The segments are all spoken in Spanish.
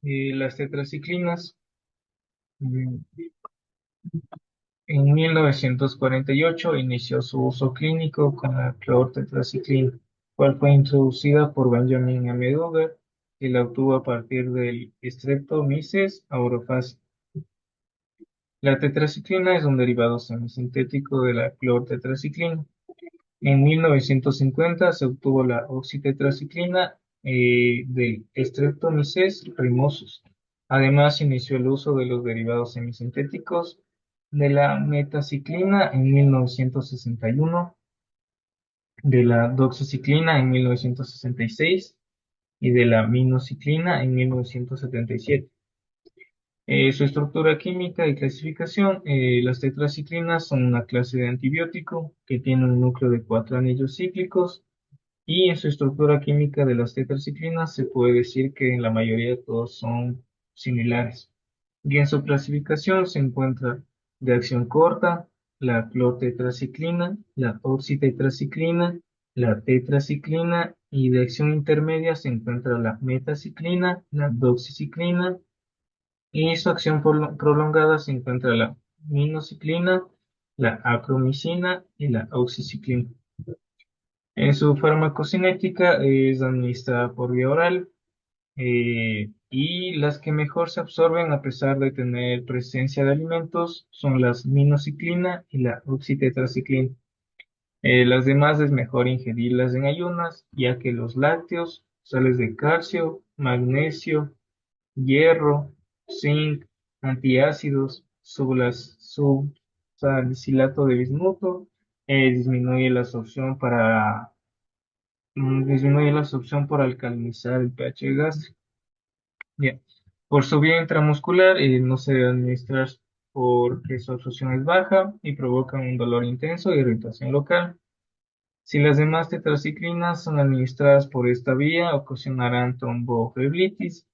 Las tetraciclinas. mm, En 1948 inició su uso clínico con la clortetraciclina, cual fue introducida por Benjamin M. Duggar y la obtuvo a partir del Streptomyces aureophasi. La tetraciclina es un derivado semisintético de la clortetraciclina. En 1950 se obtuvo la oxitetraciclina del Streptomyces rimosus. Además, inició el uso de los derivados semisintéticos de la metaciclina en 1961, de la doxiciclina en 1966 y de la minociclina en 1977. Su estructura química y clasificación. Las tetraciclinas son una clase de antibiótico que tiene un núcleo de 4 anillos cíclicos y en su estructura química de las tetraciclinas se puede decir que en la mayoría todos son similares. Y en su clasificación se encuentra de acción corta, la clortetraciclina, la oxitetraciclina, la tetraciclina y de acción intermedia se encuentra la metaciclina, la doxiciclina y su acción prolongada se encuentra la minociclina, la acromicina y la oxiciclina. En su farmacocinética es administrada por vía oral y las que mejor se absorben a pesar de tener presencia de alimentos son las minociclina y la oxitetraciclina. Las demás es mejor ingerirlas en ayunas, ya que los lácteos, sales de calcio, magnesio, hierro, zinc, antiácidos, subsalicilato de bismuto, disminuye la absorción disminuye la absorción por alcalinizar el pH gástrico. Bien. Por su vía intramuscular, no se debe administrar porque su absorción es baja y provoca un dolor intenso e irritación local. Si las demás tetraciclinas son administradas por esta vía, ocasionarán tromboflebitis.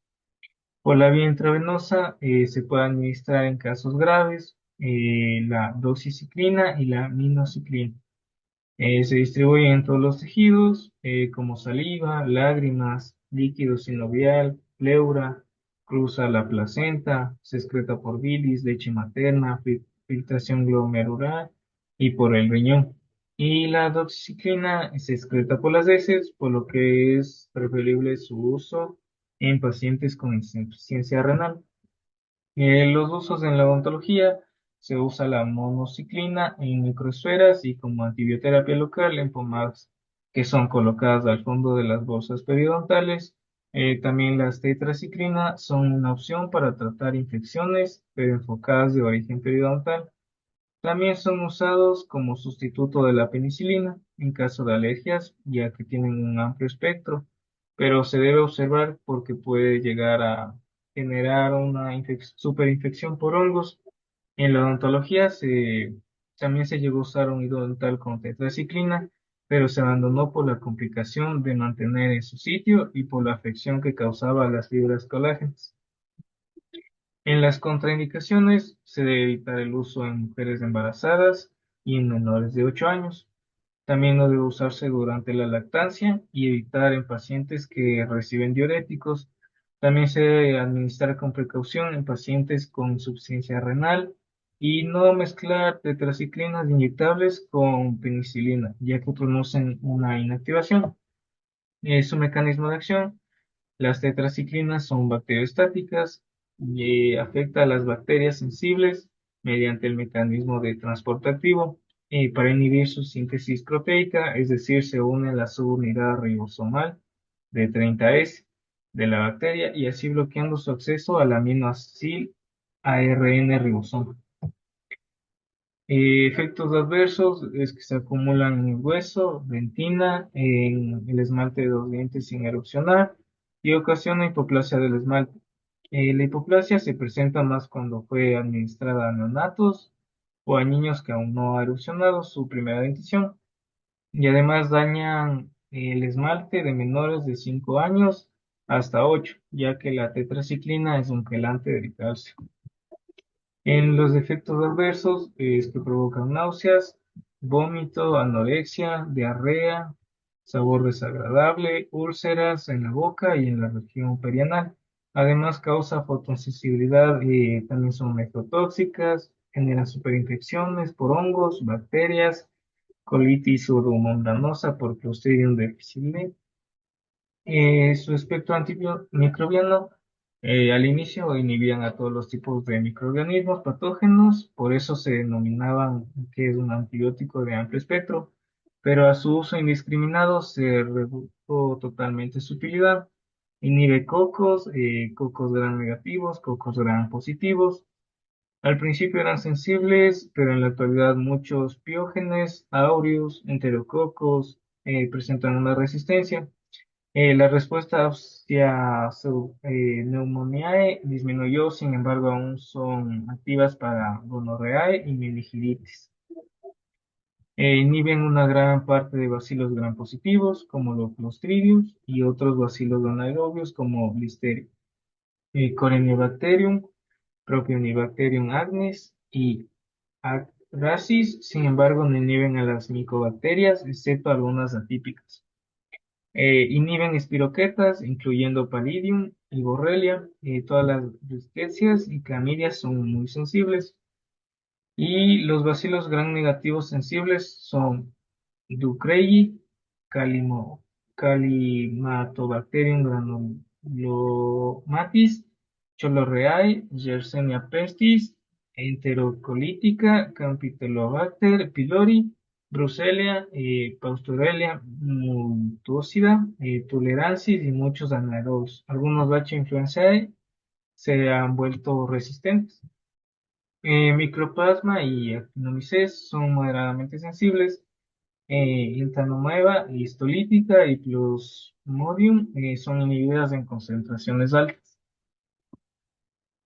Por la vía intravenosa, se puede administrar en casos graves la doxiciclina y la minociclina. Se distribuye en todos los tejidos, como saliva, lágrimas, líquido sinovial, pleura, cruza la placenta, se excreta por bilis, leche materna, filtración glomerular y por el riñón. Y la doxiciclina se excreta por las heces, por lo que es preferible su uso en pacientes con insuficiencia renal. Los usos en la odontología: se usa la monociclina en microesferas y como antibioterapia local en pomadas, que son colocadas al fondo de las bolsas periodontales. También las tetraciclina son una opción para tratar infecciones, pero enfocadas de origen periodontal. También son usados como sustituto de la penicilina en caso de alergias, ya que tienen un amplio espectro, pero se debe observar porque puede llegar a generar una superinfección por hongos. En la odontología también se llegó a usar un hilo dental con tetraciclina, pero se abandonó por la complicación de mantener en su sitio y por la afección que causaba a las fibras colágenas. En las contraindicaciones, se debe evitar el uso en mujeres embarazadas y en menores de 8 años. También no debe usarse durante la lactancia y evitar en pacientes que reciben diuréticos. También se debe administrar con precaución en pacientes con insuficiencia renal y no mezclar tetraciclinas inyectables con penicilina, ya que producen una inactivación. Su mecanismo de acción: las tetraciclinas son bacteriostáticas y afecta a las bacterias sensibles mediante el mecanismo de transporte activo para inhibir su síntesis proteica, es decir, se une a la subunidad ribosomal de 30S de la bacteria y así bloqueando su acceso al aminoácido ARN ribosoma. Efectos adversos es que se acumulan en el hueso, dentina, en el esmalte de los dientes sin erupcionar y ocasiona hipoplasia del esmalte. La hipoplasia se presenta más cuando fue administrada a neonatos o a niños que aún no ha erupcionado su primera dentición y además dañan el esmalte de menores de 5 años hasta 8, ya que la tetraciclina es un quelante del calcio. En los efectos adversos es que provocan náuseas, vómito, anorexia, diarrea, sabor desagradable, úlceras en la boca y en la región perianal. Además, causa fotosensibilidad, también son nefrotóxicas, generan superinfecciones por hongos, bacterias, colitis pseudomembranosa por Clostridium difficile. Su espectro antimicrobiano, al inicio inhibían a todos los tipos de microorganismos patógenos, por eso se denominaban que es un antibiótico de amplio espectro, pero a su uso indiscriminado se redujo totalmente su utilidad. Inhibe cocos, cocos gram negativos, cocos gram positivos. Al principio eran sensibles, pero en la actualidad muchos piógenes, aureus, enterococos presentan una resistencia. La respuesta hacia su Pneumoniae disminuyó, sin embargo, aún son activas para gonorreae y meningitidis. Inhiben una gran parte de bacilos gram positivos, como los Clostridium, y otros bacilos anaerobios, como Listeria. Corynebacterium, Propionibacterium agnes y Agracis, sin embargo, no inhiben a las micobacterias, excepto algunas atípicas. Inhiben espiroquetas, incluyendo Palidium y Borrelia. Todas las rickettsias y clamidias son muy sensibles. Y los bacilos gram negativos sensibles son Ducreyi, Calimatobacterium granulomatis, Cholorreae, Yersinia pestis, Enterocolitica, Campylobacter pylori, Brucella, Pasteurella multocida, Tularensis y muchos anaerobios. Algunos Bacillus se han vuelto resistentes. Microplasma y Actinomyces son moderadamente sensibles. Entanomeba histolítica y Plasmodium son inhibidas en concentraciones altas.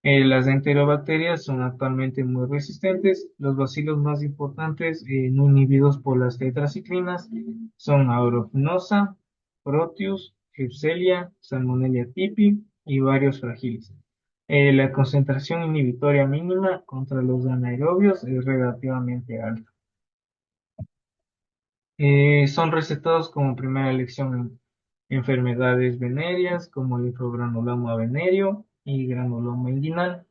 Las enterobacterias son actualmente muy resistentes. Los bacilos más importantes no inhibidos por las tetraciclinas son Aeruginosa, Proteus, Klebsiella, Salmonella typhi y varios fragiles. La concentración inhibitoria mínima contra los anaerobios es relativamente alta. Son recetados como primera elección en enfermedades venéreas como linfogranuloma venéreo y granuloma inguinal.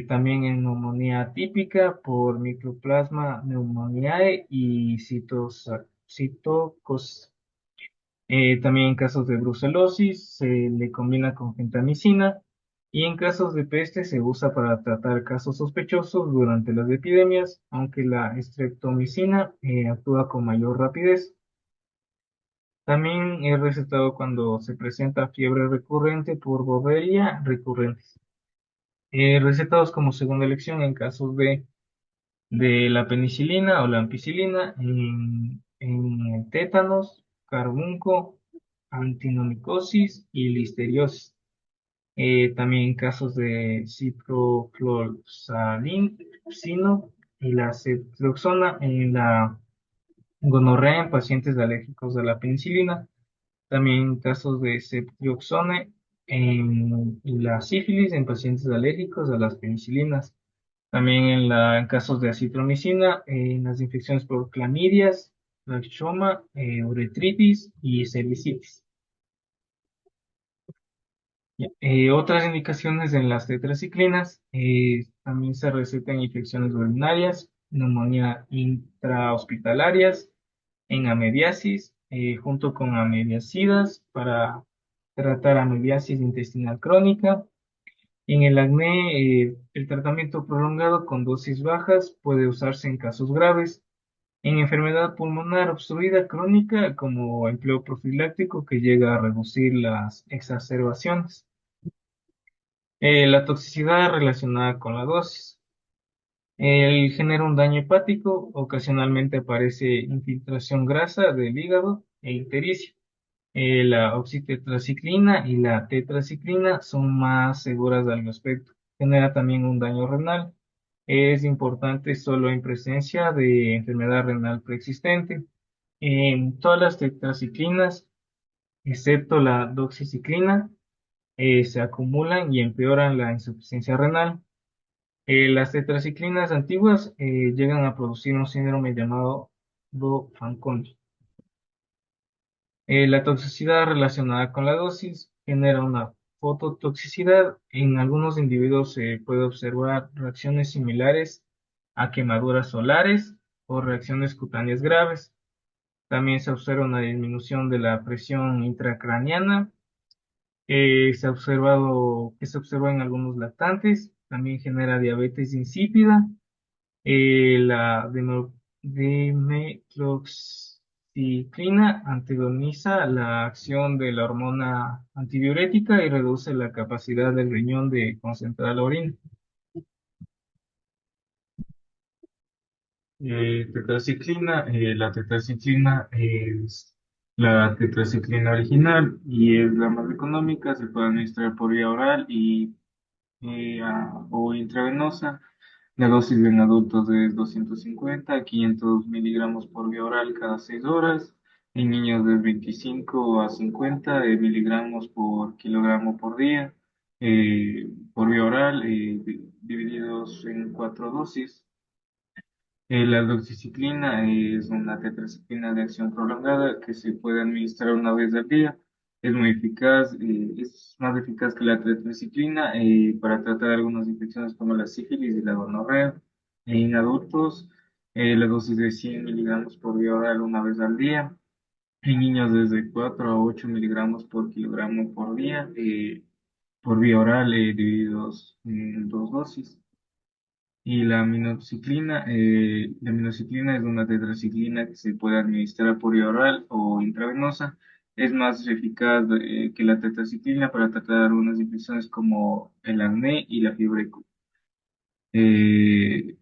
También en neumonía atípica por Mycoplasma pneumoniae y citocosis. También en casos de brucelosis se le combina con gentamicina y en casos de peste se usa para tratar casos sospechosos durante las epidemias, aunque la streptomicina actúa con mayor rapidez. También es recetado cuando se presenta fiebre recurrente por Borrelia recurrentes. Recetados como segunda elección en casos de la penicilina o la ampicilina, en tétanos, carbunco, antinomicosis y listeriosis. También en casos de ciprofloxacino y la ceftriaxona en la gonorrea en pacientes alérgicos a la penicilina. También casos de ceftriaxone en la sífilis en pacientes alérgicos a las penicilinas. También en casos de acitromicina, en las infecciones por clamidias, trachoma, uretritis y cervicitis. Ya. Otras indicaciones en las tetraciclinas, también se recetan infecciones urinarias, neumonía intrahospitalarias, en amebiasis, junto con amebiacidas para tratar amebiasis intestinal crónica. En el acné, el tratamiento prolongado con dosis bajas puede usarse en casos graves. En enfermedad pulmonar obstruida crónica, como empleo profiláctico que llega a reducir las exacerbaciones. La toxicidad relacionada con la dosis. Genera un daño hepático, ocasionalmente aparece infiltración grasa del hígado e ictericia. La oxitetraciclina y la tetraciclina son más seguras al respecto. Genera también un daño renal. Es importante solo en presencia de enfermedad renal preexistente. En todas las tetraciclinas, excepto la doxiciclina, se acumulan y empeoran la insuficiencia renal. Las tetraciclinas antiguas llegan a producir un síndrome llamado Fanconi. La toxicidad relacionada con la dosis genera una fototoxicidad, en algunos individuos se puede observar reacciones similares a quemaduras solares o reacciones cutáneas graves. También se observa una disminución de la presión intracraneana, que se observa en algunos lactantes. También genera diabetes insípida. La dimetroxiciclina antagoniza la acción de la hormona antidiurética y reduce la capacidad del riñón de concentrar la orina. Tetraciclina, la tetraciclina es la tetraciclina original y es la más económica, se puede administrar por vía oral o intravenosa. La dosis en adultos es 250 a 500 miligramos por vía oral cada 6 horas. En niños de 25 a 50 miligramos por kilogramo por día, por vía oral, divididos en 4 dosis. La doxiciclina es una tetraciclina de acción prolongada que se puede administrar una vez al día. Es muy eficaz, es más eficaz que la tetraciclina para tratar algunas infecciones como la sífilis y la gonorrea. En adultos, la dosis de 100 miligramos por vía oral una vez al día. En niños desde 4 a 8 miligramos por kilogramo por día, por vía oral, divididos en 2 dosis. Y la aminoxiclina es una tetraciclina que se puede administrar por vía oral o intravenosa. Es más eficaz que la tetraciclina para tratar algunas infecciones como el acné y la fiebre. Eh,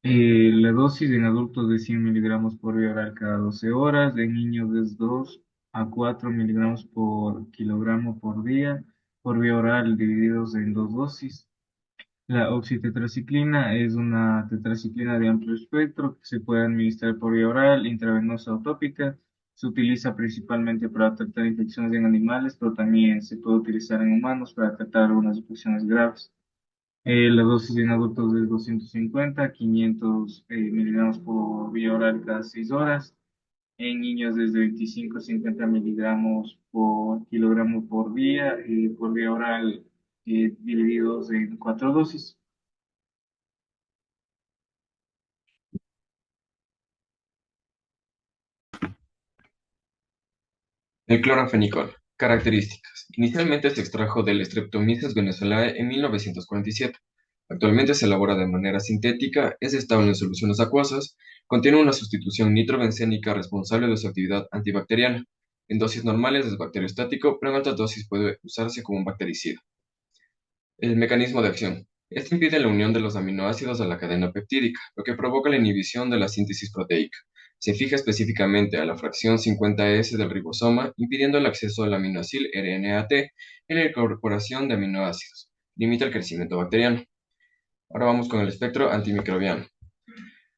la dosis en adultos de 100 miligramos por vía oral cada 12 horas, en niños es 2 a 4 miligramos por kilogramo por día, por vía oral divididos en 2 dosis. La oxitetraciclina es una tetraciclina de amplio espectro que se puede administrar por vía oral, intravenosa o tópica. Se utiliza principalmente para tratar infecciones en animales, pero también se puede utilizar en humanos para tratar algunas infecciones graves. La dosis en adultos es 250 a 500 miligramos por vía oral cada 6 horas. En niños desde 25 a 50 miligramos por kilogramo por día, por vía oral, divididos en 4 dosis. El cloranfenicol. Características. Inicialmente se extrajo del Streptomyces venezolae en 1947. Actualmente se elabora de manera sintética, es estable en soluciones acuosas, contiene una sustitución nitrobencénica responsable de su actividad antibacteriana. En dosis normales es bacteriostático, pero en altas dosis puede usarse como un bactericida. El mecanismo de acción. Este impide la unión de los aminoácidos a la cadena peptídica, lo que provoca la inhibición de la síntesis proteica. Se fija específicamente a la fracción 50S del ribosoma, impidiendo el acceso al aminoácido RNAT en la incorporación de aminoácidos. Limita el crecimiento bacteriano. Ahora vamos con el espectro antimicrobiano.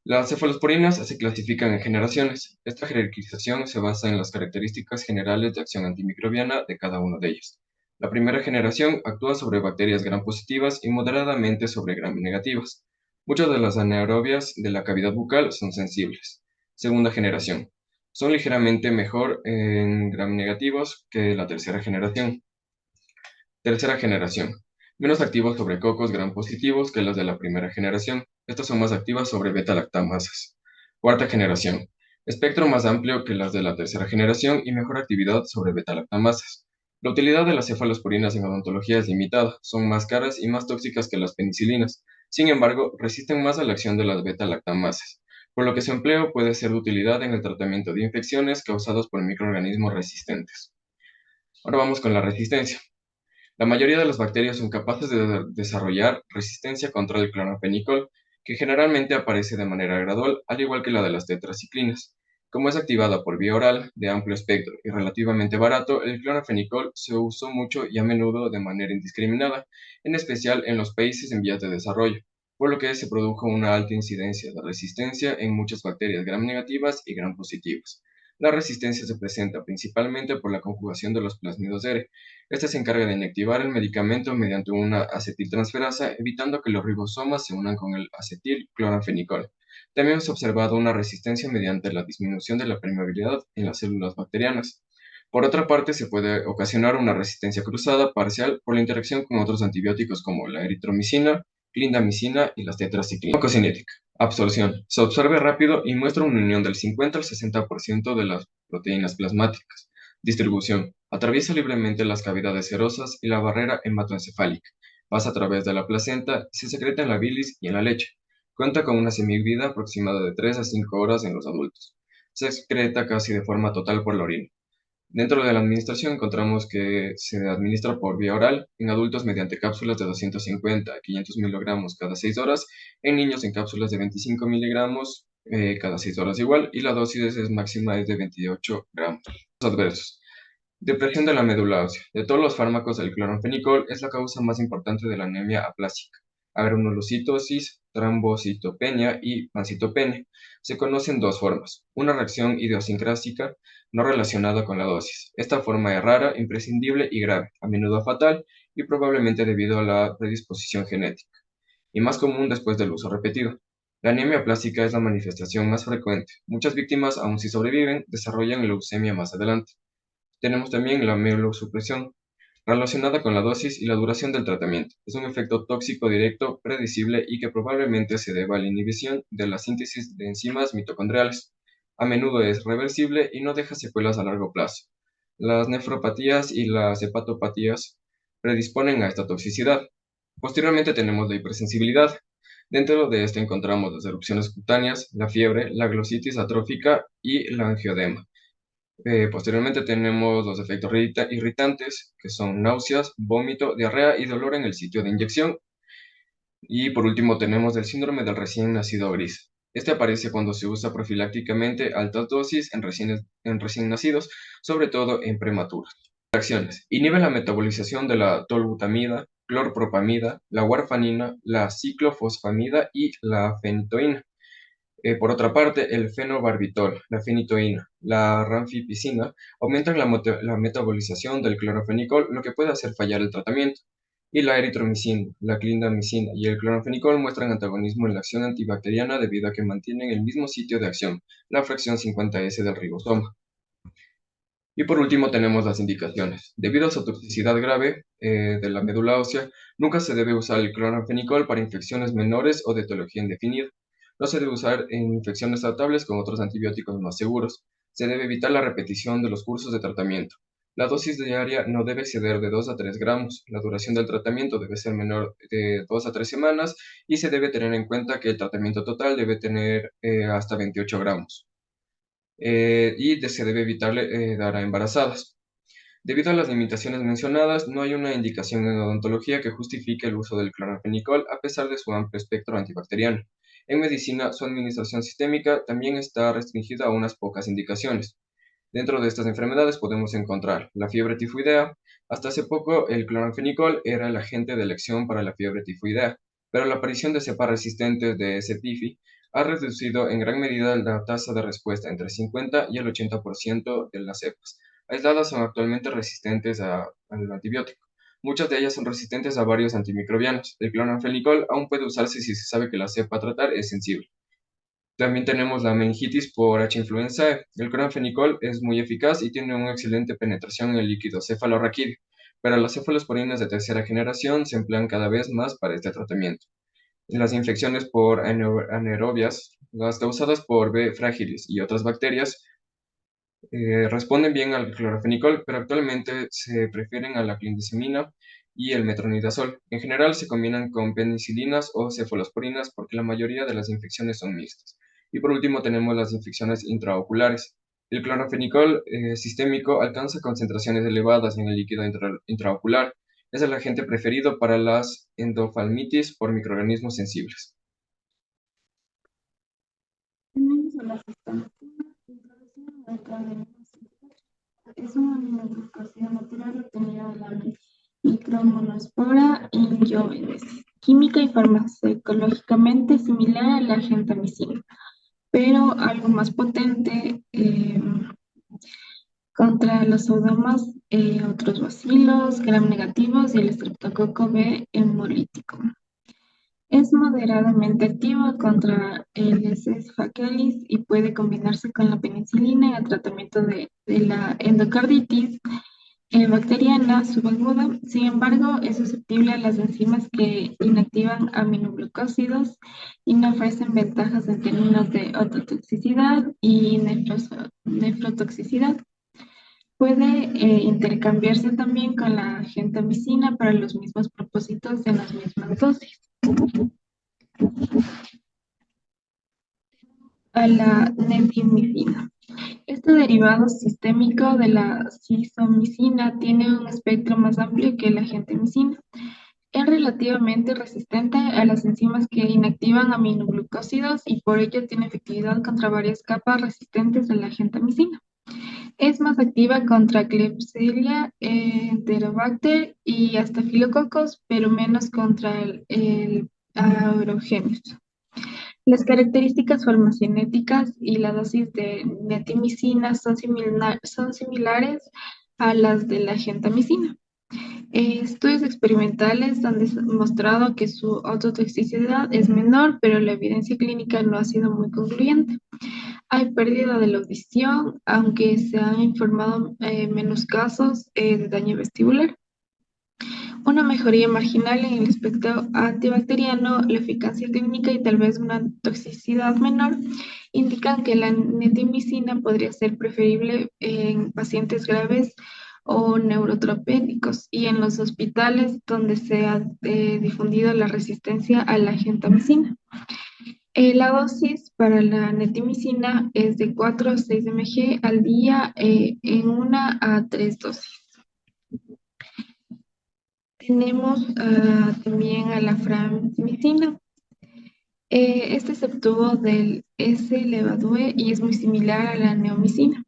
Las cefalosporinas se clasifican en generaciones. Esta jerarquización se basa en las características generales de acción antimicrobiana de cada uno de ellos. La primera generación actúa sobre bacterias gram positivas y moderadamente sobre gram negativas. Muchas de las anaerobias de la cavidad bucal son sensibles. Segunda generación. Son ligeramente mejor en gram negativos que la tercera generación. Tercera generación. Menos activos sobre cocos gram positivos que las de la primera generación. Estas son más activas sobre beta-lactamasas. Cuarta generación. Espectro más amplio que las de la tercera generación y mejor actividad sobre beta-lactamasas. La utilidad de las cefalosporinas en odontología es limitada. Son más caras y más tóxicas que las penicilinas. Sin embargo, resisten más a la acción de las beta-lactamasas, por lo que su empleo puede ser de utilidad en el tratamiento de infecciones causadas por microorganismos resistentes. Ahora vamos con la resistencia. La mayoría de las bacterias son capaces de desarrollar resistencia contra el cloranfenicol, que generalmente aparece de manera gradual, al igual que la de las tetraciclinas. Como es activada por vía oral, de amplio espectro y relativamente barato, el cloranfenicol se usó mucho y a menudo de manera indiscriminada, en especial en los países en vías de desarrollo, por lo que se produjo una alta incidencia de resistencia en muchas bacterias gram negativas y gram positivas. La resistencia se presenta principalmente por la conjugación de los plásmidos R. Este se encarga de inactivar el medicamento mediante una acetiltransferasa, evitando que los ribosomas se unan con el acetilcloranfenicol. También se ha observado una resistencia mediante la disminución de la permeabilidad en las células bacterianas. Por otra parte, se puede ocasionar una resistencia cruzada parcial por la interacción con otros antibióticos como la eritromicina, clindamicina y las tetraciclinas. Farmacocinética. Absorción. Se absorbe rápido y muestra una unión del 50 al 60% de las proteínas plasmáticas. Distribución. Atraviesa libremente las cavidades serosas y la barrera hematoencefálica. Pasa a través de la placenta y se secreta en la bilis y en la leche. Cuenta con una semivida aproximada de 3 a 5 horas en los adultos. Se excreta casi de forma total por la orina. Dentro de la administración encontramos que se administra por vía oral en adultos mediante cápsulas de 250 a 500 miligramos cada 6 horas, en niños en cápsulas de 25 miligramos cada 6 horas igual, y la dosis máxima es de 28 gramos. Los adversos. Depresión de la médula ósea. De todos los fármacos, el cloranfenicol es la causa más importante de la anemia aplásica, granulocitosis, trombocitopenia y pancitopenia. Se conocen dos formas: una reacción idiosincrásica no relacionada con la dosis. Esta forma es rara, imprescindible y grave, a menudo fatal y probablemente debido a la predisposición genética, y más común después del uso repetido. La anemia plástica es la manifestación más frecuente. Muchas víctimas, aun si sobreviven, desarrollan leucemia más adelante. Tenemos también la mielosupresión, relacionada con la dosis y la duración del tratamiento. Es un efecto tóxico directo, predecible y que probablemente se deba a la inhibición de la síntesis de enzimas mitocondriales. A menudo es reversible y no deja secuelas a largo plazo. Las nefropatías y las hepatopatías predisponen a esta toxicidad. Posteriormente tenemos la hipersensibilidad. Dentro de esta encontramos las erupciones cutáneas, la fiebre, la glositis atrófica y la angioedema. Posteriormente tenemos los efectos irritantes, que son náuseas, vómito, diarrea y dolor en el sitio de inyección. Y por último tenemos el síndrome del recién nacido gris. Este aparece cuando se usa profilácticamente altas dosis en recién nacidos, sobre todo en prematuros. Acciones. Inhibe la metabolización de la tolbutamida, clorpropamida, la warfarina, la ciclofosfamida y la fenitoína. Por otra parte, el fenobarbitol, la fenitoína, la ranfipicina aumentan la metabolización del clorofenicol, lo que puede hacer fallar el tratamiento. Y la eritromicina, la clindamicina y el clorofenicol muestran antagonismo en la acción antibacteriana debido a que mantienen el mismo sitio de acción, la fracción 50S del ribosoma. Y por último tenemos las indicaciones. Debido a su toxicidad grave de la médula ósea, nunca se debe usar el clorofenicol para infecciones menores o de etiología indefinida. No se debe usar en infecciones tratables con otros antibióticos más seguros. Se debe evitar la repetición de los cursos de tratamiento. La dosis diaria no debe exceder de 2 a 3 gramos. La duración del tratamiento debe ser menor de 2 a 3 semanas y se debe tener en cuenta que el tratamiento total debe tener hasta 28 gramos. Se debe evitar dar a embarazadas. Debido a las limitaciones mencionadas, no hay una indicación en odontología que justifique el uso del clorafenicol a pesar de su amplio espectro antibacteriano. En medicina, su administración sistémica también está restringida a unas pocas indicaciones. Dentro de estas enfermedades podemos encontrar la fiebre tifoidea. Hasta hace poco, el clorafenicol era el agente de elección para la fiebre tifoidea, pero la aparición de cepas resistentes de C. ha reducido en gran medida la tasa de respuesta entre 50 y el 80% de las cepas. Aisladas son actualmente resistentes al antibiótico. Muchas de ellas son resistentes a varios antimicrobianos. El clorafenicol aún puede usarse si se sabe que la cepa a tratar es sensible. También tenemos la meningitis por H. influenzae. El clorafenicol es muy eficaz y tiene una excelente penetración en el líquido cefalorraquídeo, pero las cefalosporinas de tercera generación se emplean cada vez más para este tratamiento. Las infecciones por anaerobias, las causadas por B. fragilis y otras bacterias, responden bien al clorafenicol, pero actualmente se prefieren a la clindamicina y el metronidazol. En general se combinan con penicilinas o cefalosporinas porque la mayoría de las infecciones son mixtas. Y por último tenemos las infecciones intraoculares. El clorafenicol sistémico alcanza concentraciones elevadas en el líquido intraocular. Es el agente preferido para las endoftalmitis por microorganismos sensibles. Tenemos a la cisterna, introducida en el cráneo. Es una aminoglucosida natural obtenida de la micromonospora inyovensis, química y farmacológicamente similar a la gentamicina, pero algo más potente contra los odomas, otros bacilos, gram negativos y el estreptococo B hemolítico. Es moderadamente activo contra el S. facialis y puede combinarse con la penicilina en el tratamiento de la endocarditis bacteriana subaguda. Sin embargo, es susceptible a las enzimas que inactivan aminoglucósidos y no ofrecen ventajas en términos de ototoxicidad y nefrotoxicidad. Puede intercambiarse también con la gentamicina para los mismos propósitos en las mismas dosis. A la netimicina. Este derivado sistémico de la cisomicina tiene un espectro más amplio que la gentamicina. Es relativamente resistente a las enzimas que inactivan aminoglucósidos y por ello tiene efectividad contra varias capas resistentes a la gentamicina. Es más activa contra Klebsiella, Enterobacter y hasta Staphylococcus, pero menos contra el Aeruginosa. Las características farmacocinéticas y la dosis de netimicina son similares a las de la gentamicina. Estudios experimentales han demostrado que su autotoxicidad es menor, pero la evidencia clínica no ha sido muy concluyente. Hay pérdida de la audición, aunque se han informado menos casos de daño vestibular. Una mejoría marginal en el aspecto antibacteriano, la eficacia clínica y tal vez una toxicidad menor indican que la netimicina podría ser preferible en pacientes graves o neurotropénicos y en los hospitales donde se ha difundido la resistencia a la gentamicina. La dosis para la netimicina es de 4 a 6 mg al día en 1 a 3 dosis. Tenemos también a la framicina. Este se obtuvo del S-levadure y es muy similar a la neomicina.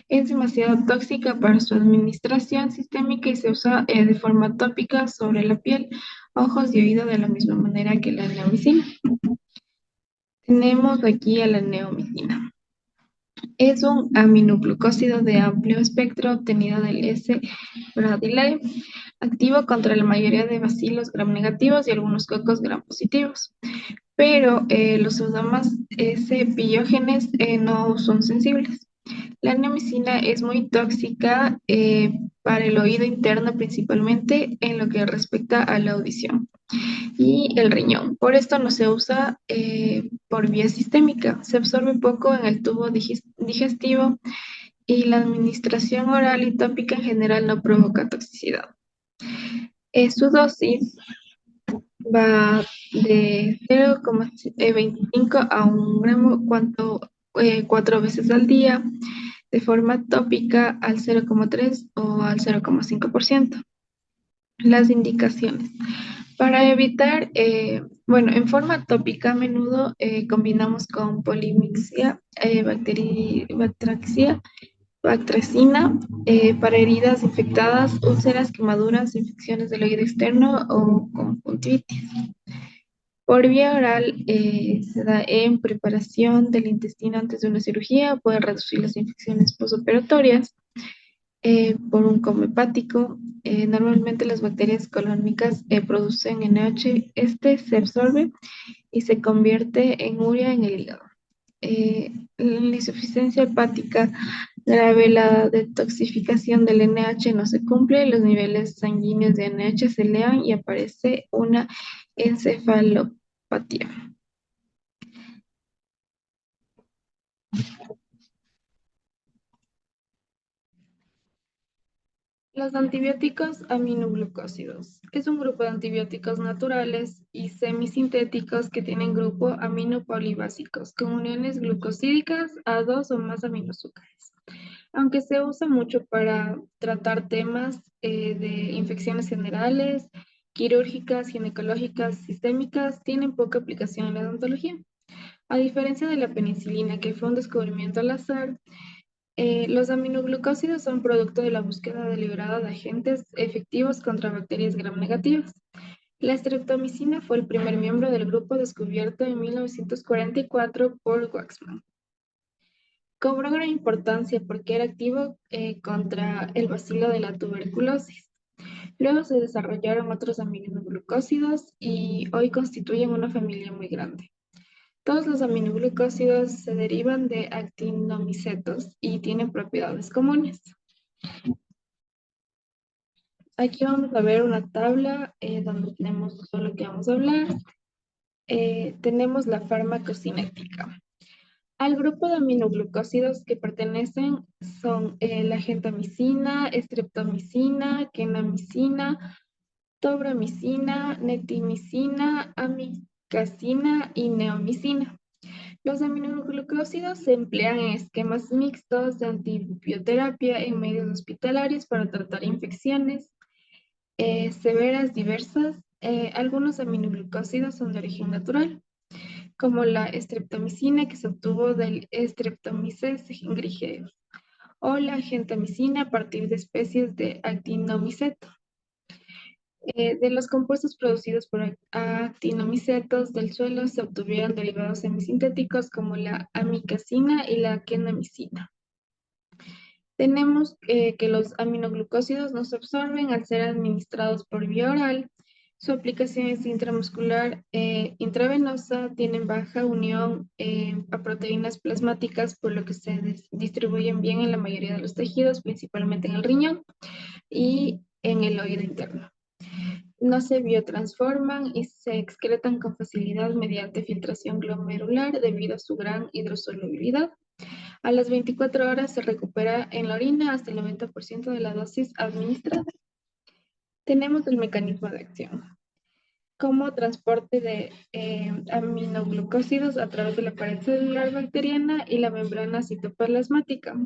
Es demasiado tóxica para su administración sistémica y se usa de forma tópica sobre la piel, ojos y oído de la misma manera que la neomicina. Tenemos aquí a la neomicina. Es un aminoglucósido de amplio espectro obtenido del S. bradylate, activo contra la mayoría de bacilos gram negativos y algunos cocos gram positivos. Pero los pseudomonas S. pillógenes no son sensibles. La neomicina es muy tóxica para el oído interno, principalmente en lo que respecta a la audición y el riñón. Por esto no se usa por vía sistémica. Se absorbe poco en el tubo digestivo y la administración oral y tópica en general no provoca toxicidad. Su dosis va de 0,25 a 1 gramo 4 veces al día, de forma tópica al 0,3 o al 0,5%. Las indicaciones. Para evitar, en forma tópica a menudo combinamos con polimixia, bactracina, para heridas infectadas, úlceras, quemaduras, infecciones del oído externo o conjuntivitis. Por vía oral se da en preparación del intestino antes de una cirugía, puede reducir las infecciones postoperatorias por un coma hepático. Normalmente las bacterias colónicas producen NH, este se absorbe y se convierte en urea en el hígado. La insuficiencia hepática grave, la detoxificación del NH no se cumple, los niveles sanguíneos de NH se elevan y aparece una encefalopatía. Los antibióticos aminoglucósidos. Es un grupo de antibióticos naturales y semisintéticos que tienen grupo aminopolibásicos con uniones glucosídicas a dos o más aminoazúcares. Aunque se usa mucho para tratar temas de infecciones generales, quirúrgicas, ginecológicas, sistémicas, tienen poca aplicación en la odontología. A diferencia de la penicilina, que fue un descubrimiento al azar, los aminoglucósidos son producto de la búsqueda deliberada de agentes efectivos contra bacterias gram negativas. La streptomicina fue el primer miembro del grupo descubierto en 1944 por Waxman. Cobró gran importancia porque era activo contra el bacilo de la tuberculosis. Luego se desarrollaron otros aminoglucósidos y hoy constituyen una familia muy grande. Todos los aminoglucósidos se derivan de actinomicetos y tienen propiedades comunes. Aquí vamos a ver una tabla donde tenemos todo lo que vamos a hablar. Tenemos la farmacocinética. Al grupo de aminoglucósidos que pertenecen son la gentamicina, streptomicina, kenamicina, tobramicina, netimicina, amicacina y neomicina. Los aminoglucósidos se emplean en esquemas mixtos de antibioterapia en medios hospitalarios para tratar infecciones severas diversas. Algunos aminoglucósidos son de origen natural, como la streptomicina que se obtuvo del Streptomyces grigeus o la gentamicina a partir de especies de actinomiceto. De los compuestos producidos por actinomicetos del suelo se obtuvieron derivados semisintéticos como la amicacina y la kenamicina. Tenemos que los aminoglucósidos no se absorben al ser administrados por vía oral. Su aplicación es intramuscular, intravenosa, tienen baja unión a proteínas plasmáticas, por lo que se distribuyen bien en la mayoría de los tejidos, principalmente en el riñón y en el oído interno. No se biotransforman y se excretan con facilidad mediante filtración glomerular debido a su gran hidrosolubilidad. A las 24 horas se recupera en la orina hasta el 90% de la dosis administrada. Tenemos el mecanismo de acción como transporte de aminoglucósidos a través de la pared celular bacteriana y la membrana citoplasmática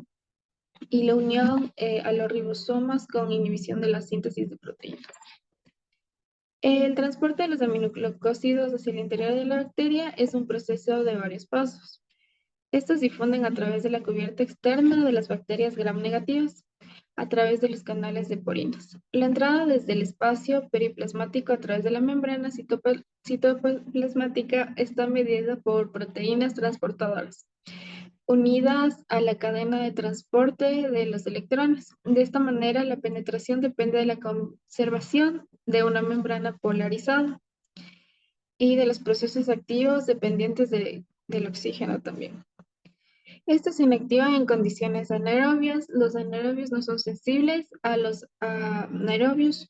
y la unión a los ribosomas con inhibición de la síntesis de proteínas. El transporte de los aminoglucósidos hacia el interior de la bacteria es un proceso de varios pasos. Estos difunden a través de la cubierta externa de las bacterias gram negativas, a través de los canales de porinos. La entrada desde el espacio periplasmático a través de la membrana citoplasmática está medida por proteínas transportadoras, unidas a la cadena de transporte de los electrones. De esta manera, la penetración depende de la conservación de una membrana polarizada y de los procesos activos dependientes del oxígeno también. Estos se inactivan en condiciones anaerobias. Los anaerobios no son sensibles a los anaerobios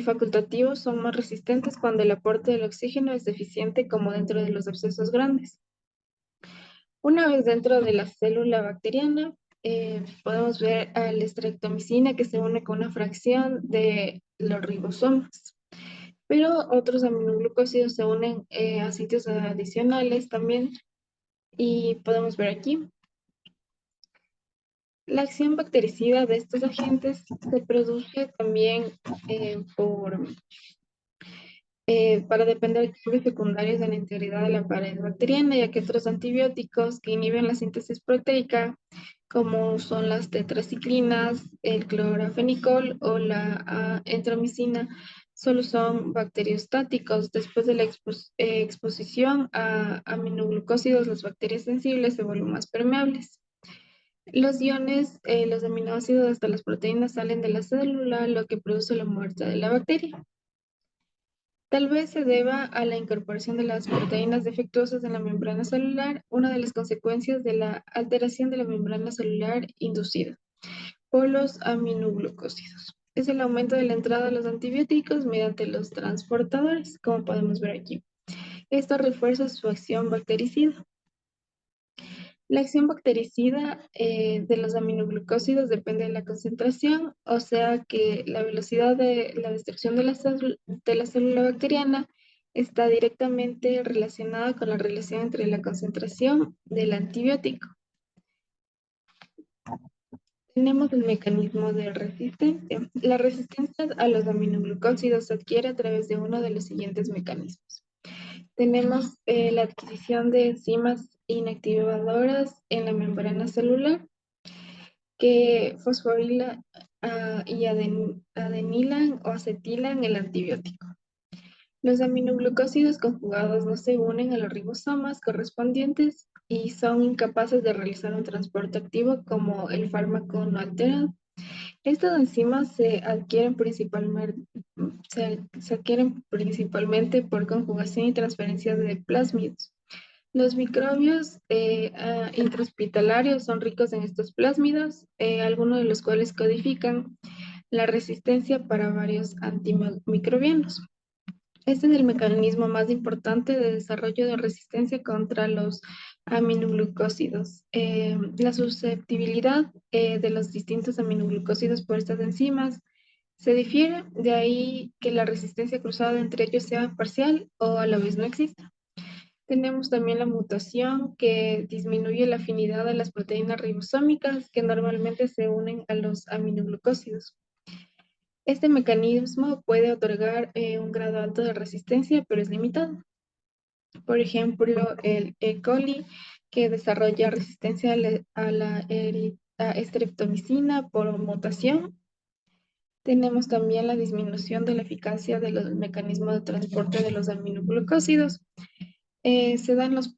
facultativos, son más resistentes cuando el aporte del oxígeno es deficiente, como dentro de los abscesos grandes. Una vez dentro de la célula bacteriana, podemos ver a la streptomicina que se une con una fracción de los ribosomas. Pero otros aminoglucósidos se unen a sitios adicionales también y podemos ver aquí. La acción bactericida de estos agentes se produce también para depender de cambios secundarios en la integridad de la pared bacteriana, ya que otros antibióticos que inhiben la síntesis proteica, como son las tetraciclinas, el clorafenicol o la enteromicina, solo son bacteriostáticos. Después de la exposición a aminoglucósidos, las bacterias sensibles se vuelven más permeables. Los iones, los aminoácidos hasta las proteínas salen de la célula, lo que produce la muerte de la bacteria. Tal vez se deba a la incorporación de las proteínas defectuosas en la membrana celular, una de las consecuencias de la alteración de la membrana celular inducida por los aminoglucósidos. Es el aumento de la entrada de los antibióticos mediante los transportadores, como podemos ver aquí. Esto refuerza su acción bactericida. La acción bactericida de los aminoglucósidos depende de la concentración, o sea que la velocidad de la destrucción de la célula bacteriana está directamente relacionada con la relación entre la concentración del antibiótico. Tenemos el mecanismo de resistencia. La resistencia a los aminoglucósidos se adquiere a través de uno de los siguientes mecanismos. Tenemos la adquisición de enzimas inactivadoras en la membrana celular que fosforilan y adenilan o acetilan el antibiótico. Los aminoglucósidos conjugados no se unen a los ribosomas correspondientes y son incapaces de realizar un transporte activo como el fármaco no alterado. Estas enzimas se adquieren principalmente por conjugación y transferencia de plásmidos. Los microbios intrahospitalarios son ricos en estos plásmidos, algunos de los cuales codifican la resistencia para varios antimicrobianos. Este es el mecanismo más importante de desarrollo de resistencia contra los aminoglucósidos. La susceptibilidad de los distintos aminoglucósidos por estas enzimas se difiere, de ahí que la resistencia cruzada entre ellos sea parcial o a la vez no exista. Tenemos también la mutación que disminuye la afinidad de las proteínas ribosómicas que normalmente se unen a los aminoglucósidos. Este mecanismo puede otorgar un grado alto de resistencia, pero es limitado. Por ejemplo, el E. coli, que desarrolla resistencia a estreptomicina por mutación. Tenemos también la disminución de la eficacia de los mecanismos de transporte de los aminoglucósidos. Se dan los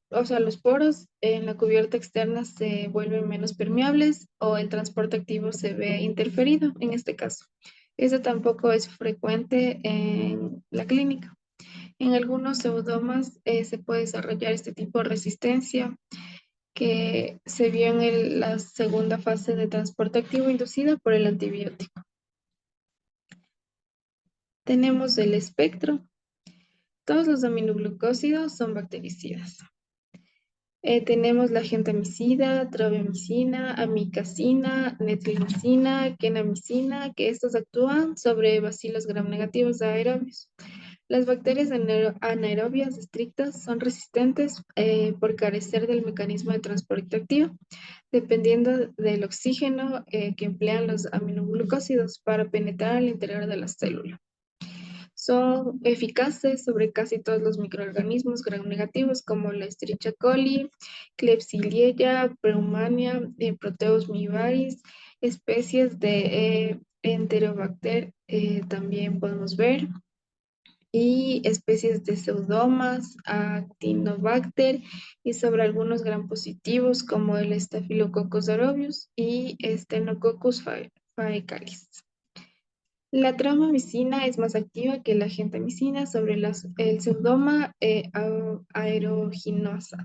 poros en la cubierta externa se vuelven menos permeables o el transporte activo se ve interferido en este caso. Eso tampoco es frecuente en la clínica. En algunos pseudomas se puede desarrollar este tipo de resistencia que se vio en la segunda fase de transporte activo inducida por el antibiótico. Tenemos el espectro. Todos los aminoglucósidos son bactericidas. Tenemos la gentamicina, tropamicina, amicacina, netlimicina, kenamicina, que estos actúan sobre bacilos gram-negativos aerobios. Las bacterias anaerobias estrictas son resistentes por carecer del mecanismo de transporte activo, dependiendo del oxígeno que emplean los aminoglucósidos para penetrar al interior de la célula. Son eficaces sobre casi todos los microorganismos gram-negativos como la Escherichia coli, Klebsiella, Peumania, Proteus vivaris, especies de Enterobacter también podemos ver, y especies de pseudomas, Actinobacter, y sobre algunos gram positivos como el Staphylococcus aureus y Stenococcus faecalis. La tropamicina es más activa que la gentamicina sobre el pseudoma aeruginosa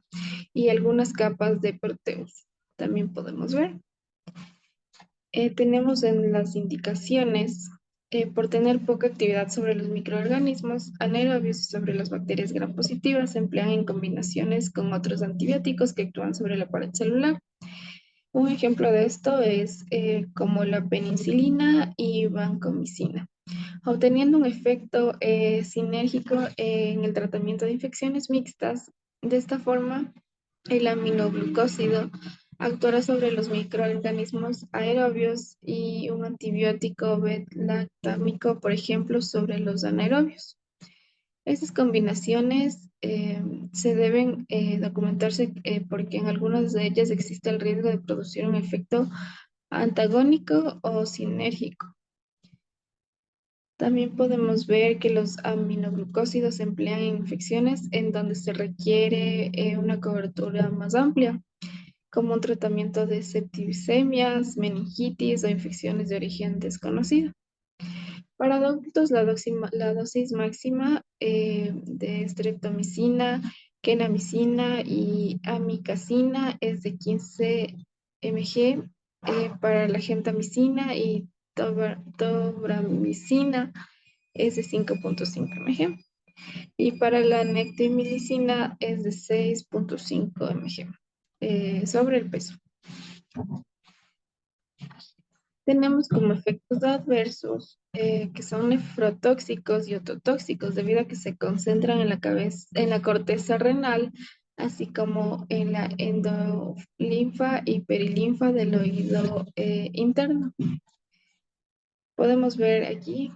y algunas capas de Proteus. También podemos ver. Tenemos en las indicaciones, por tener poca actividad sobre los microorganismos anaerobios y sobre las bacterias gram positivas, se emplean en combinaciones con otros antibióticos que actúan sobre la pared celular. Un ejemplo de esto es como la penicilina y vancomicina, obteniendo un efecto sinérgico en el tratamiento de infecciones mixtas. De esta forma, el aminoglucósido actuará sobre los microorganismos aerobios y un antibiótico beta-lactámico, por ejemplo, sobre los anaerobios. Estas combinaciones se deben documentarse porque en algunas de ellas existe el riesgo de producir un efecto antagónico o sinérgico. También podemos ver que los aminoglucósidos se emplean en infecciones en donde se requiere una cobertura más amplia, como un tratamiento de septicemias, meningitis o infecciones de origen desconocido. Para adultos, la dosis máxima de streptomicina, kenamicina y amicacina es de 15 mg, para la gentamicina y tobramicina es de 5.5 mg y para la nectimicina es de 6.5 mg sobre el peso. Tenemos como efectos adversos que son nefrotóxicos y ototóxicos debido a que se concentran en la corteza renal, así como en la endolinfa y perilinfa del oído interno. Podemos ver aquí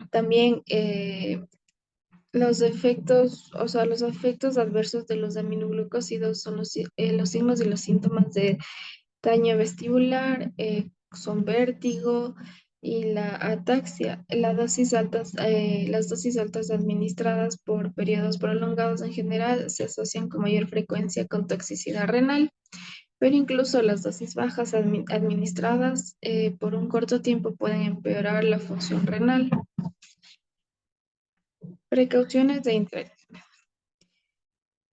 también los efectos, los efectos adversos de los aminoglucósidos son los signos y los síntomas de daño vestibular, son vértigo y la ataxia. Las dosis altas administradas por periodos prolongados en general se asocian con mayor frecuencia con toxicidad renal pero incluso las dosis bajas administradas por un corto tiempo pueden empeorar la función renal. Precauciones de introducción.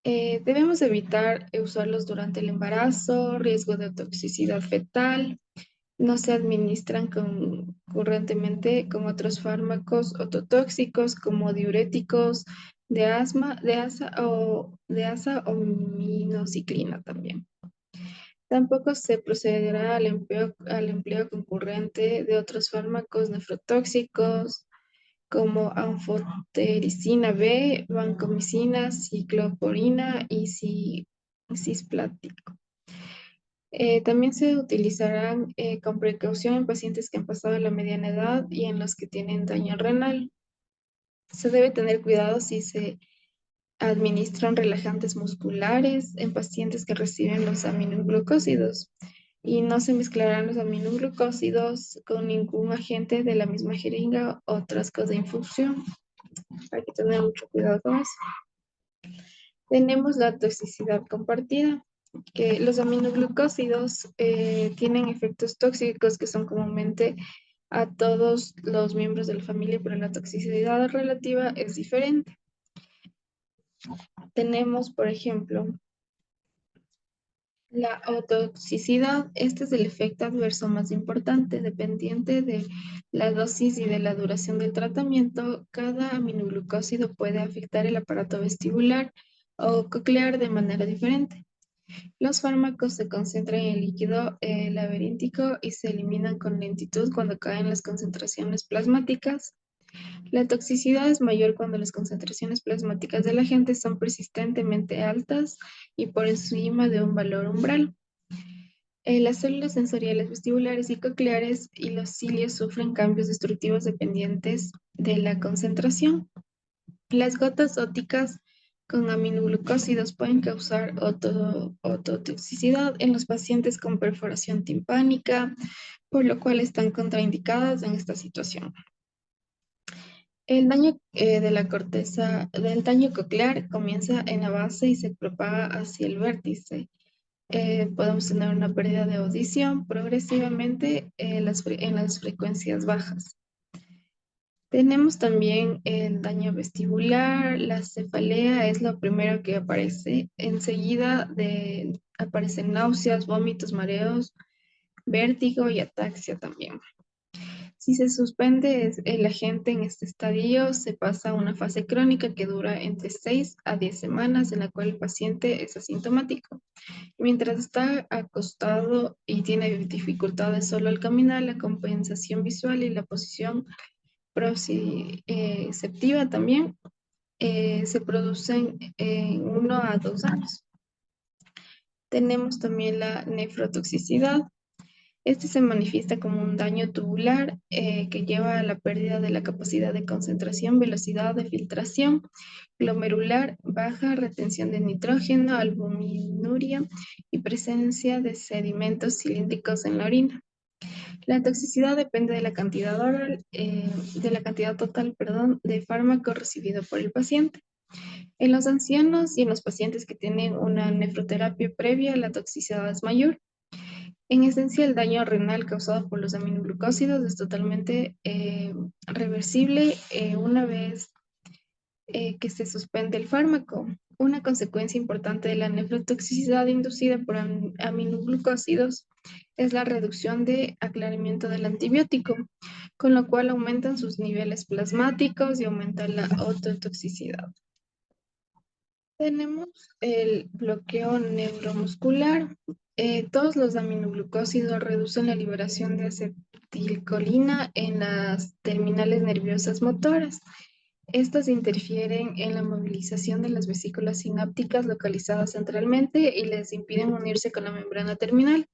Debemos evitar usarlos durante el embarazo, riesgo de toxicidad fetal. No se administran concurrentemente con otros fármacos ototóxicos como diuréticos de asa o minociclina también. Tampoco se procederá al empleo concurrente de otros fármacos nefrotóxicos como anfotericina B, vancomicina, ciclosporina y cisplático. También se utilizarán con precaución en pacientes que han pasado la mediana edad y en los que tienen daño renal. Se debe tener cuidado si se administran relajantes musculares en pacientes que reciben los aminoglucósidos y no se mezclarán los aminoglucósidos con ningún agente de la misma jeringa o frascos de infusión. Hay que tener mucho cuidado con eso. Tenemos la toxicidad compartida, que los aminoglucósidos tienen efectos tóxicos que son comúnmente a todos los miembros de la familia, pero la toxicidad relativa es diferente. Tenemos, por ejemplo, la otoxicidad. Este es el efecto adverso más importante, dependiente de la dosis y de la duración del tratamiento. Cada aminoglucósido puede afectar el aparato vestibular o coclear de manera diferente. Los fármacos se concentran en el líquido laberíntico y se eliminan con lentitud cuando caen las concentraciones plasmáticas. La toxicidad es mayor cuando las concentraciones plasmáticas del agente son persistentemente altas y por encima de un valor umbral. Las células sensoriales vestibulares y cocleares y los cilios sufren cambios destructivos dependientes de la concentración. Las gotas ópticas con aminoglucósidos pueden causar ototoxicidad en los pacientes con perforación timpánica, por lo cual están contraindicadas en esta situación. El daño del daño coclear comienza en la base y se propaga hacia el vértice. Podemos tener una pérdida de audición progresivamente en las frecuencias bajas. Tenemos también el daño vestibular. La cefalea es lo primero que aparece. Enseguida aparecen náuseas, vómitos, mareos, vértigo y ataxia también. Si se suspende el agente en este estadio, se pasa a una fase crónica que dura entre 6 a 10 semanas, en la cual el paciente es asintomático. Mientras está acostado y tiene dificultades solo al caminar, la compensación visual y la posición proprioceptiva también se producen en 1 a 2 años. Tenemos también la nefrotoxicidad. Este se manifiesta como un daño tubular que lleva a la pérdida de la capacidad de concentración, velocidad de filtración glomerular, baja retención de nitrógeno, albuminuria y presencia de sedimentos cilíndricos en la orina. La toxicidad depende de la cantidad total, de fármaco recibido por el paciente. En los ancianos y en los pacientes que tienen una nefroterapia previa, la toxicidad es mayor. En esencia, el daño renal causado por los aminoglucósidos es totalmente reversible una vez que se suspende el fármaco. Una consecuencia importante de la nefrotoxicidad inducida por aminoglucósidos es la reducción de aclaramiento del antibiótico, con lo cual aumentan sus niveles plasmáticos y aumenta la ototoxicidad. Tenemos el bloqueo neuromuscular. Todos los aminoglucósidos reducen la liberación de acetilcolina en las terminales nerviosas motoras. Estas interfieren en la movilización de las vesículas sinápticas localizadas centralmente y les impiden unirse con la membrana terminal.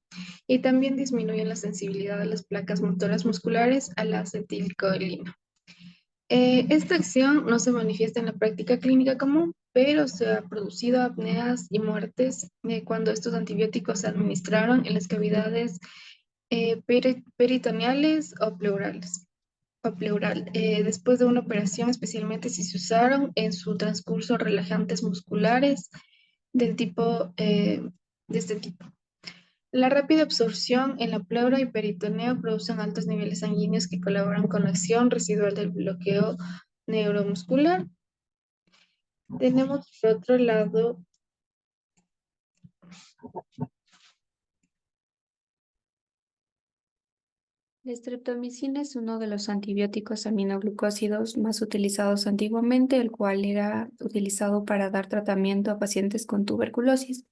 Y también disminuyen la sensibilidad de las placas motoras musculares a la acetilcolina. Esta acción no se manifiesta en la práctica clínica común, pero se ha producido apneas y muertes cuando estos antibióticos se administraron en las cavidades peritoneales o pleurales. Después de una operación, especialmente si se usaron en su transcurso relajantes musculares de este tipo. La rápida absorción en la pleura y peritoneo producen altos niveles sanguíneos que colaboran con la acción residual del bloqueo neuromuscular. Tenemos por otro lado, La estreptomicina es uno de los antibióticos aminoglucósidos más utilizados antiguamente, el cual era utilizado para dar tratamiento a pacientes con tuberculosis.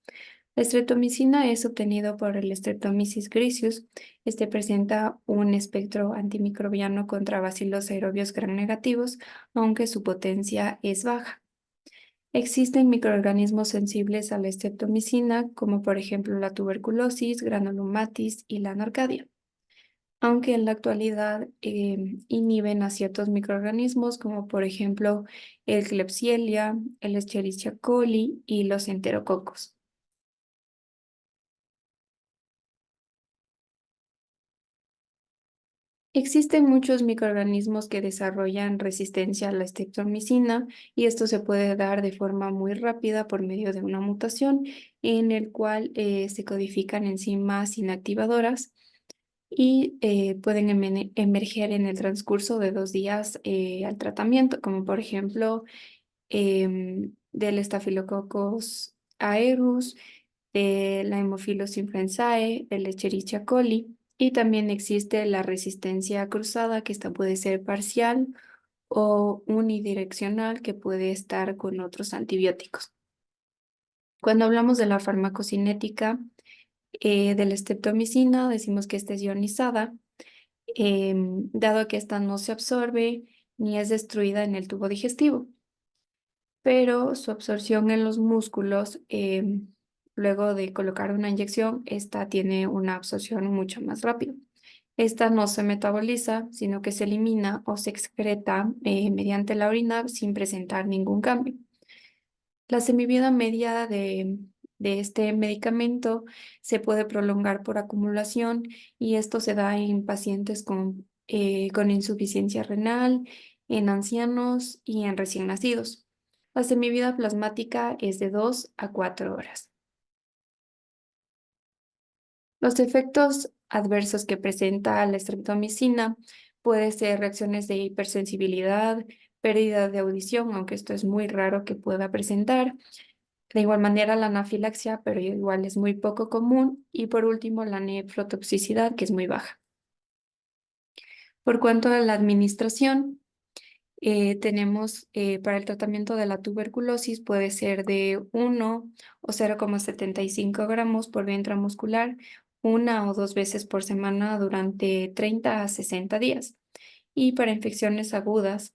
La estreptomicina es obtenido por el Streptomyces griseus. Este presenta un espectro antimicrobiano contra bacilos aerobios gram negativos, aunque su potencia es baja. Existen microorganismos sensibles a la estreptomicina, como por ejemplo la tuberculosis, granulomatis y la nocardia, aunque en la actualidad inhiben a ciertos microorganismos, como por ejemplo el Klebsiella, el Escherichia coli y los enterococos. Existen muchos microorganismos que desarrollan resistencia a la streptomicina y esto se puede dar de forma muy rápida por medio de una mutación en el cual se codifican enzimas inactivadoras y pueden emerger en el transcurso de 2 días al tratamiento, como por ejemplo del Staphylococcus aureus, de la Haemophilus influenzae, del Escherichia coli, y también existe la resistencia cruzada, que esta puede ser parcial o unidireccional, que puede estar con otros antibióticos. Cuando hablamos de la farmacocinética de la streptomicina, decimos que esta es ionizada, dado que esta no se absorbe ni es destruida en el tubo digestivo, pero su absorción en los músculos, luego de colocar una inyección, esta tiene una absorción mucho más rápida. Esta no se metaboliza, sino que se elimina o se excreta mediante la orina sin presentar ningún cambio. La semivida media de este medicamento se puede prolongar por acumulación y esto se da en pacientes con insuficiencia renal, en ancianos y en recién nacidos. La semivida plasmática es de 2 a 4 horas. Los efectos adversos que presenta la streptomicina pueden ser reacciones de hipersensibilidad, pérdida de audición, aunque esto es muy raro que pueda presentar. De igual manera, la anafilaxia, pero igual es muy poco común. Y por último, la nefrotoxicidad, que es muy baja. Por cuanto a la administración, tenemos para el tratamiento de la tuberculosis puede ser de 1 o 0,75 gramos por vía intramuscular, 1 o 2 veces por semana durante 30 a 60 días. Y para infecciones agudas,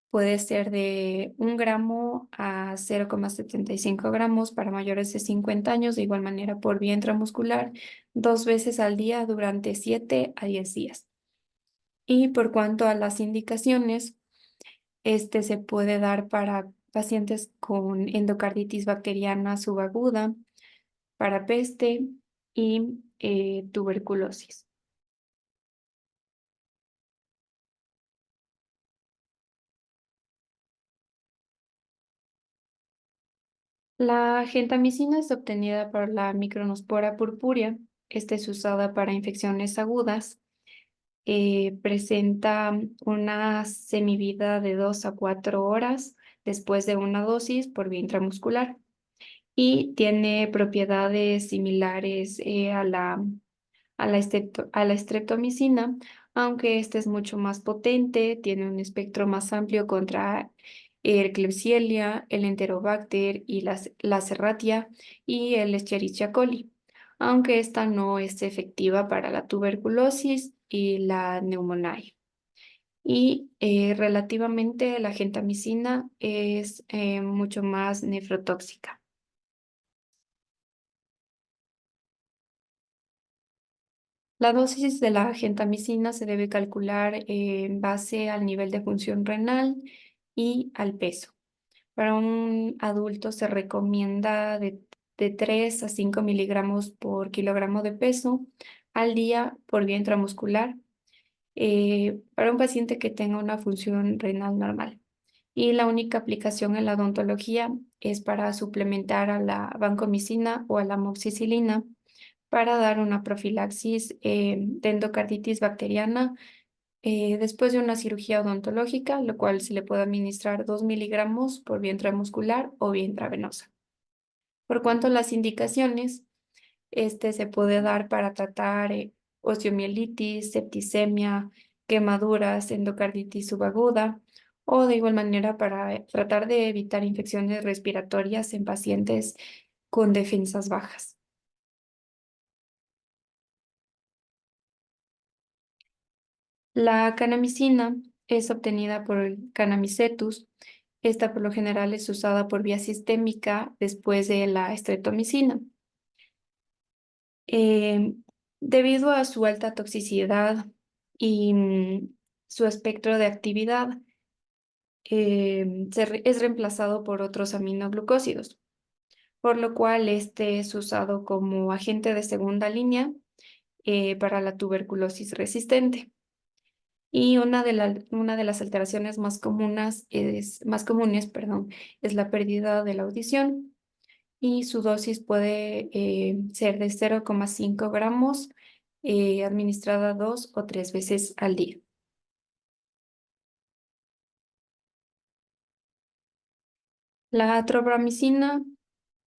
puede ser de 1 gramo a 0,75 gramos para mayores de 50 años, de igual manera por vía intramuscular, 2 veces al día durante 7 a 10 días. Y por cuanto a las indicaciones, este se puede dar para pacientes con endocarditis bacteriana subaguda, para peste y tuberculosis. La gentamicina es obtenida por la Micronospora purpúrea. Esta es usada para infecciones agudas. Presenta una semivida de 2 a 4 horas después de una dosis por vía intramuscular y tiene propiedades similares a la streptomicina, aunque esta es mucho más potente, tiene un espectro más amplio contra el Klebsiella, el Enterobacter y la Serratia y el Escherichia coli, aunque esta no es efectiva para la tuberculosis y la neumonía. Y relativamente la gentamicina es mucho más nefrotóxica. La dosis de la gentamicina se debe calcular en base al nivel de función renal y al peso. Para un adulto se recomienda de 3 a 5 miligramos por kilogramo de peso al día por vía intramuscular para un paciente que tenga una función renal normal. Y la única aplicación en la odontología es para suplementar a la vancomicina o a la amoxicilina para dar una profilaxis de endocarditis bacteriana después de una cirugía odontológica, lo cual se le puede administrar 2 miligramos por vía intramuscular o vía intravenosa. Por cuanto a las indicaciones, este se puede dar para tratar osteomielitis, septicemia, quemaduras, endocarditis subaguda o de igual manera para tratar de evitar infecciones respiratorias en pacientes con defensas bajas. La canamicina es obtenida por el Canamicetus. Esta por lo general es usada por vía sistémica después de la streptomicina. Eh, Debido a su alta toxicidad y su espectro de actividad, es reemplazado por otros aminoglucósidos, por lo cual este es usado como agente de segunda línea para la tuberculosis resistente. Y una de las alteraciones más comunes, perdón, es la pérdida de la audición y su dosis puede ser de 0,5 gramos administrada 2 o 3 veces al día. La tropramicina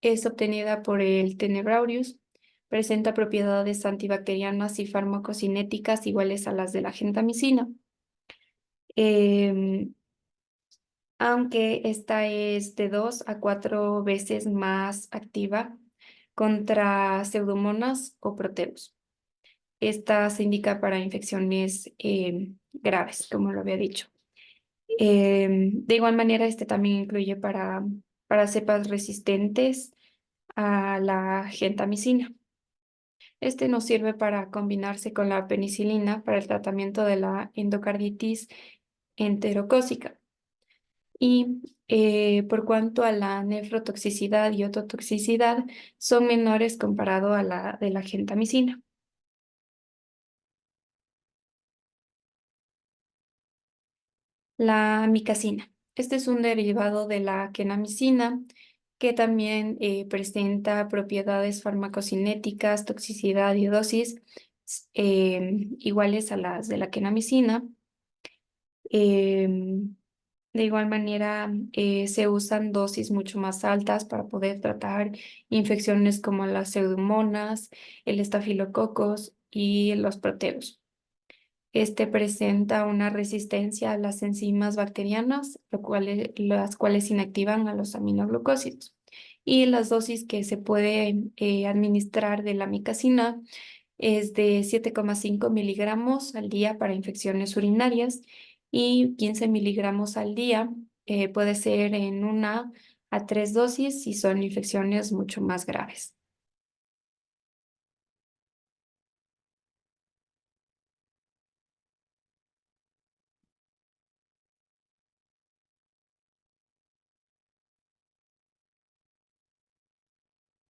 es obtenida por el Tenebraurius, presenta propiedades antibacterianas y farmacocinéticas iguales a las de la gentamicina. Em, Aunque esta es de 2 a 4 veces más activa contra pseudomonas o proteus. Esta se indica para infecciones graves, como lo había dicho. De igual manera, este también incluye para cepas resistentes a la gentamicina. Este nos sirve para combinarse con la penicilina para el tratamiento de la endocarditis enterocócica. Y por cuanto a la nefrotoxicidad y ototoxicidad, son menores comparado a la de la gentamicina. La micacina. Este es un derivado de la kenamicina que también presenta propiedades farmacocinéticas, toxicidad y dosis iguales a las de la kenamicina. Em, de igual manera, se usan dosis mucho más altas para poder tratar infecciones como las pseudomonas, el estafilococos y los proteus. Este presenta una resistencia a las enzimas bacterianas, las cuales inactivan a los aminoglucósidos. Y las dosis que se puede administrar de la micacina es de 7,5 miligramos al día para infecciones urinarias y 15 miligramos al día puede ser en 1 a 3 dosis si son infecciones mucho más graves.